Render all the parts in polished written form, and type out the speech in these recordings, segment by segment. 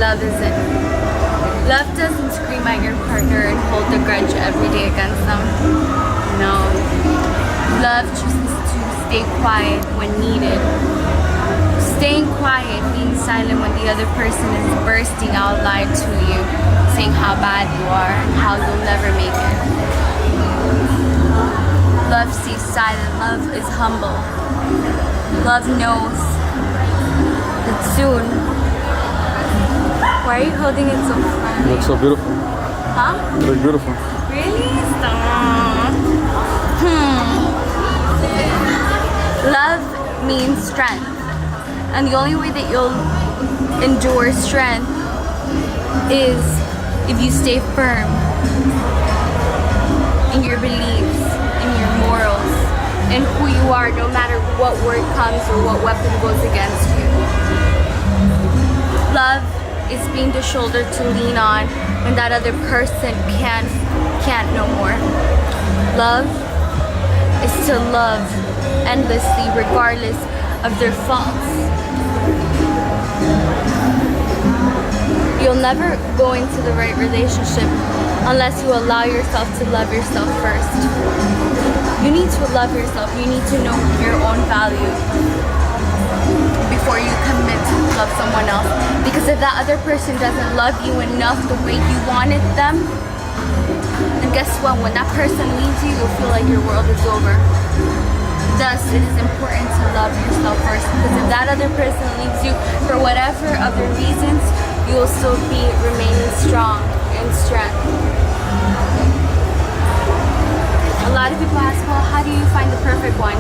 Love isn't. Love doesn't scream at your partner and hold a grudge every day against them. No. Love chooses to stay quiet when needed. Staying quiet, being silent when the other person is bursting out loud to you, saying how bad you are and how you'll never make it. Love stays silent. Love is humble. Love knows that soon. Why are you holding it so funny? It looks so beautiful. Huh? It looks beautiful. Really? Stop. Love means strength. And the only way that you'll endure strength is if you stay firm in your beliefs, in your morals, in who you are, no matter what word comes or what weapon goes against you. Love is being the shoulder to lean on when that other person can't no more. Love is to love endlessly regardless of their faults. You'll never go into the right relationship unless you allow yourself to love yourself first. You need to love yourself. You need to know your own value before you commit to love someone else. Because if that other person doesn't love you enough the way you wanted them, then guess what? When that person leaves you, you'll feel like your world is over. Thus, it is important to love yourself first. Because if that other person leaves you for whatever other reasons, you will still be remaining strong in strength. A lot of people ask, well, how do you find the perfect one?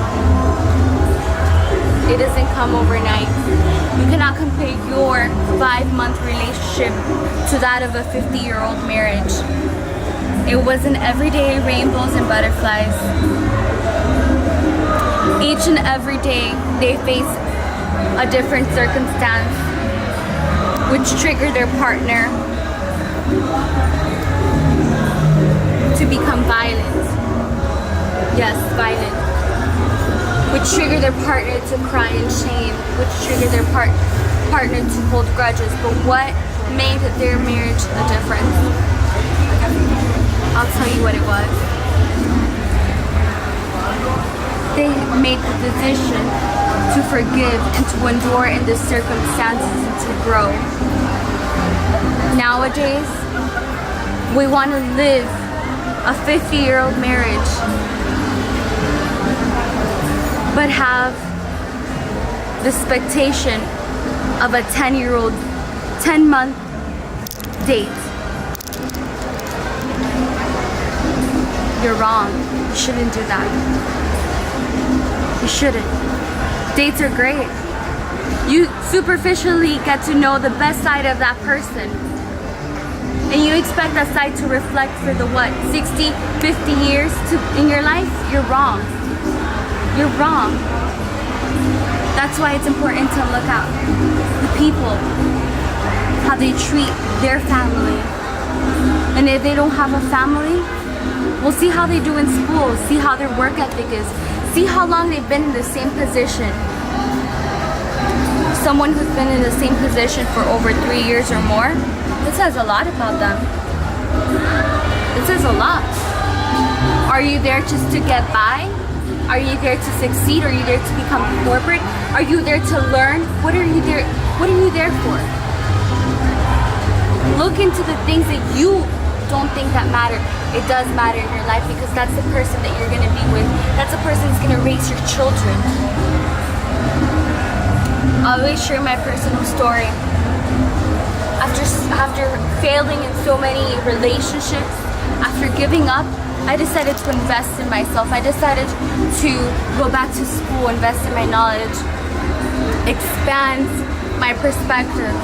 It doesn't come overnight. You cannot compare your 5-month relationship to that of a 50-year-old marriage. It wasn't everyday rainbows and butterflies. Each and every day, they face a different circumstance which triggered their partner to become violent. Yes, violent. Which trigger their partner to cry in shame, which trigger their partner to hold grudges. But what made their marriage the difference? I'll tell you what it was. They made the decision to forgive and to endure in the circumstances and to grow. Nowadays, we want to live a 50-year-old marriage, but have the expectation of a 10-month date. You're wrong. You shouldn't do that. You shouldn't. Dates are great. You superficially get to know the best side of that person. And you expect that side to reflect for the 60, 50 years in your life? You're wrong. You're wrong. That's why it's important to look at the people, how they treat their family. And if they don't have a family, we'll see how they do in school, see how their work ethic is, see how long they've been in the same position. Someone who's been in the same position for over 3 years or more, it says a lot about them. It says a lot. Are you there just to get by? Are you there to succeed? Are you there to become corporate? Are you there to learn? What are you there for? Look into the things that you don't think that matter. It does matter in your life because that's the person that you're going to be with. That's the person that's going to raise your children. I always share my personal story. After failing in so many relationships, after giving up, I decided to invest in myself. I decided to go back to school, invest in my knowledge, expand my perspective,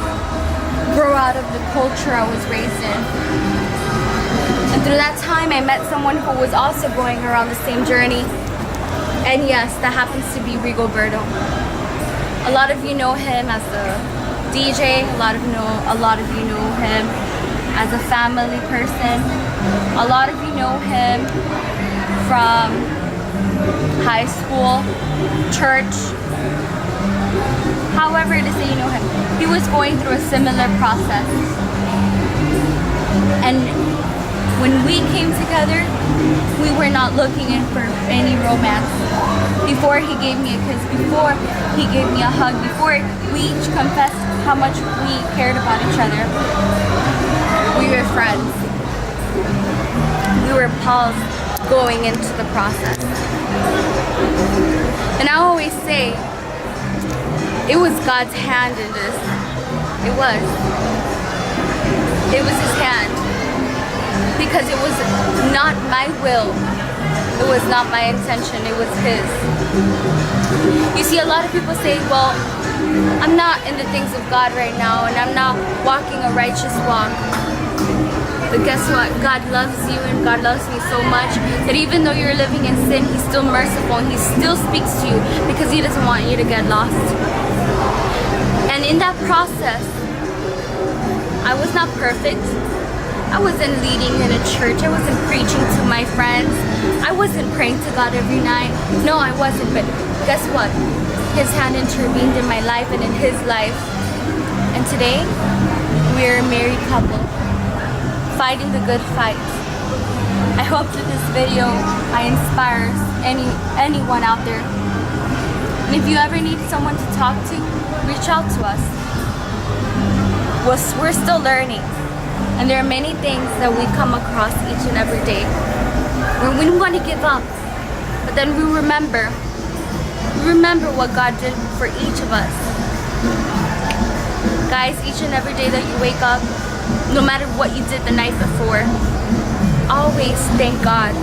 grow out of the culture I was raised in. And through that time, I met someone who was also going around the same journey. And yes, that happens to be Rigoberto. A lot of you know him as a DJ. A lot of you know him as a family person. A lot of you know him from high school, church. However it is that you know him, he was going through a similar process. And when we came together, we were not looking in for any romance. Before he gave me a kiss, before he gave me a hug, before we each confessed how much we cared about each other, we were friends. We were pals going into the process. And I always say, it was God's hand in this. It was. It was his hand. Because it was not my will. It was not my intention. It was his. You see, a lot of people say, well, I'm not in the things of God right now, and I'm not walking a righteous walk. But guess what? God loves you, and God loves me so much that even though you're living in sin, he's still merciful, and he still speaks to you because he doesn't want you to get lost. And in that process, I was not perfect. I wasn't leading in a church. I wasn't preaching to my friends. I wasn't praying to God every night. No, I wasn't. But guess what? His hand intervened in my life and in his life. And today, we're a married couple, fighting the good fight. I hope that this video inspires anyone out there. And if you ever need someone to talk to, reach out to us. We're still learning. And there are many things that we come across each and every day where we want to give up. But then we remember what God did for each of us. Guys, each and every day that you wake up, no matter what you did the night before, always thank God.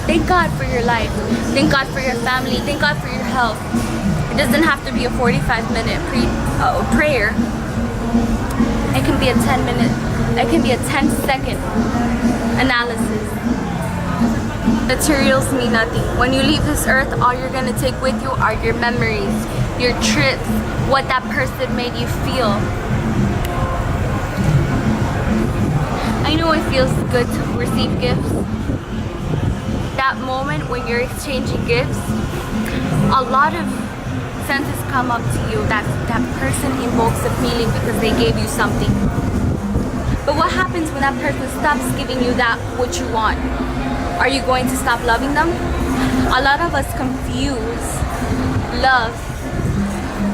Thank God for your life. Thank God for your family. Thank God for your health. It doesn't have to be a 45-minute prayer. It can be a 10-minute. It can be a 10-second analysis. Materials mean nothing. When you leave this earth, all you're gonna take with you are your memories, your trips, what that person made you feel. I know it feels good to receive gifts. That moment when you're exchanging gifts, a lot of senses come up to you. That person invokes a feeling because they gave you something. But what happens when that person stops giving you that what you want? Are you going to stop loving them? A lot of us confuse love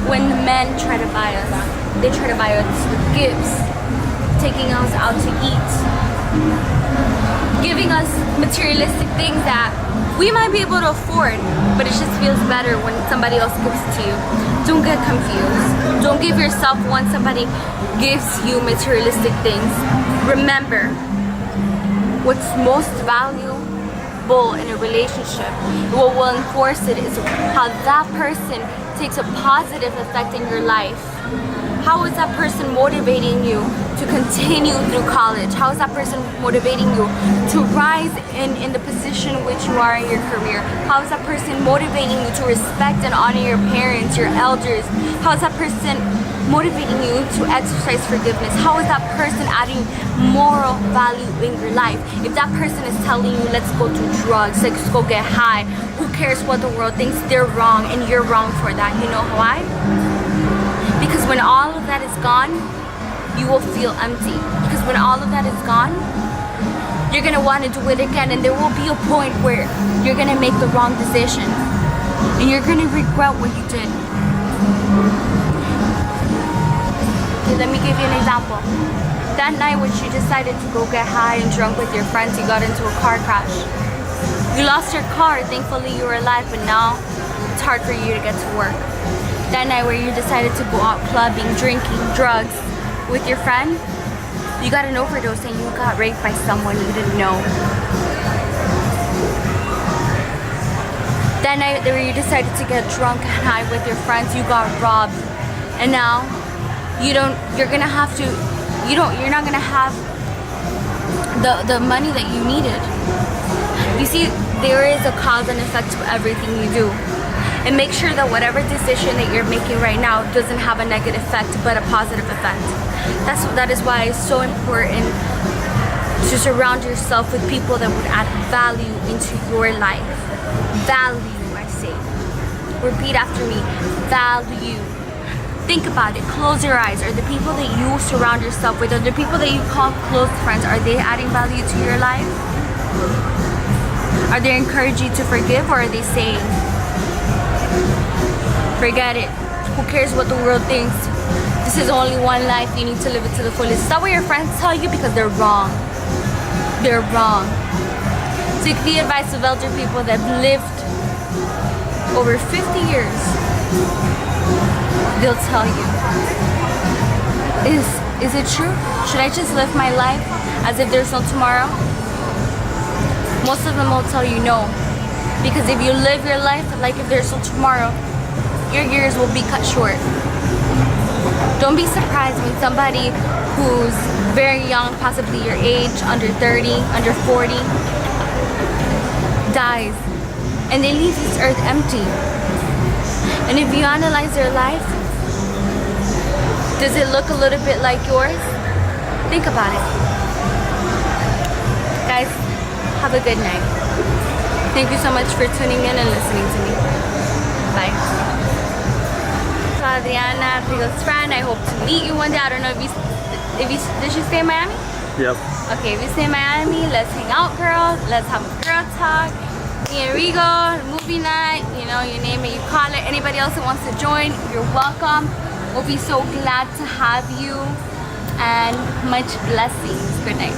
when men try to buy us. They try to buy us with gifts, taking us out to eat, giving us materialistic things that we might be able to afford, but it just feels better when somebody else gives it to you. Don't get confused. Don't give yourself when somebody gives you materialistic things. Remember, what's most valuable in a relationship, what will enforce it, is how that person takes a positive effect in your life. How is that person motivating you to continue through college? How is that person motivating you to rise in the position in which you are in your career? How is that person motivating you to respect and honor your parents, your elders? How is that person motivating you to exercise forgiveness? How is that person adding moral value in your life? If that person is telling you, let's go do drugs, let's go get high, who cares what the world thinks? They're wrong and you're wrong for that. You know why? Because when all of that is gone, you will feel empty. Because when all of that is gone, you're gonna want to do it again, and there will be a point where you're gonna make the wrong decision and you're gonna regret what you did. Okay, let me give you an example. That night when she decided to go get high and drunk with your friends, you got into a car crash. You lost your car. Thankfully you were alive, but now it's hard for you to get to work. That night where you decided to go out clubbing, drinking, drugs with your friend, you got an overdose and you got raped by someone you didn't know. That night where you decided to get drunk and high with your friends, you got robbed. And now you're not gonna have the money that you needed. You see, there is a cause and effect to everything you do. And make sure that whatever decision that you're making right now doesn't have a negative effect, but a positive effect. That is why it's so important to surround yourself with people that would add value into your life. Value, I say. Repeat after me. Value. Think about it. Close your eyes. Are the people that you surround yourself with, or the people that you call close friends, are they adding value to your life? Are they encouraging you to forgive, or are they saying, forget it, who cares what the world thinks? This is only one life, you need to live it to the fullest. Is that what your friends tell you? Because they're wrong. They're wrong. Take the advice of elder people that have lived over 50 years. They'll tell you, is it true? Should I just live my life as if there's no tomorrow? Most of them will tell you no. Because if you live your life like if there's no tomorrow, your years will be cut short. Don't be surprised when somebody who's very young, possibly your age, under 30, under 40, dies and they leave this earth empty. And if you analyze their life, does it look a little bit like yours? Think about it. Guys, have a good night. Thank you so much for tuning in and listening to me. Bye. So Adriana, Rigo's friend. I hope to meet you one day. I don't know if you did you stay in Miami? Yep. Okay, if you stay in Miami, let's hang out, girls. Let's have a girl talk. Me and Rigo, movie night, you know, you name it, you call it. Anybody else who wants to join, you're welcome. We'll be so glad to have you, and much blessings. Good night.